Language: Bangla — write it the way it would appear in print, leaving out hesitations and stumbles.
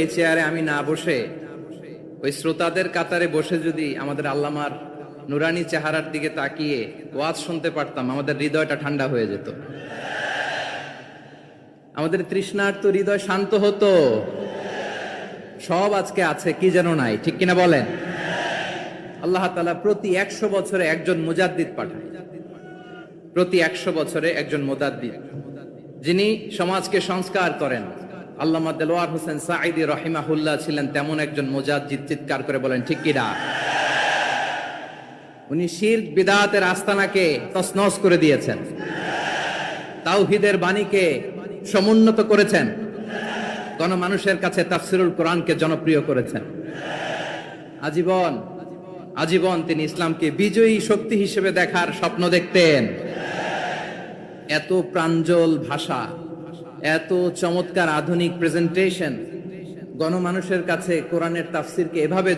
এই চেয়ারে আমি না বসে ওই শ্রোতাদের কাতারে বসে যদি আমাদের আল্লামার নুরানি চেহারার দিকে তাকিয়ে ওয়াজ শুনতে পারতাম, আমাদের হৃদয়টা ঠান্ডা হয়ে যেত, আমাদের তৃষ্ণার্ত হৃদয় শান্ত হতো। সব আজকে আছে, কি যেন নাই, ঠিক কিনা বলেন? আল্লাহ তাআলা প্রতি 100 বছরে একজন মুজাদ্দিদ পাঠায়, প্রতি 100 বছরে একজন মুজাদ্দিদ, যিনি সমাজকে সংস্কার করেন। আল্লামা দেলোয়ার হোসেন সাঈদী রাহিমাহুল্লাহ ছিলেন তেমন একজন মুজাদ্দিদ। চিৎকার করে বলেন ঠিক কিনা? উনি শিরক বিদআতের আস্তানাকে তছনছ করে দিয়েছেন, তাওহীদের বাণীকে সমুন্নত করেছেন, গণমানুষের কাছে তাফসিরুল কোরআনকে জনপ্রিয় করেছেন। আজীবন তিনি ইসলামকে বিজয়ী শক্তি হিসেবে দেখার স্বপ্ন দেখতেন। এত প্রাঞ্জল ভাষা, এত চমৎকার আধুনিক প্রেজেন্টেশন, গণমানুষের কাছে কোরআনের তাফসিরকে এভাবে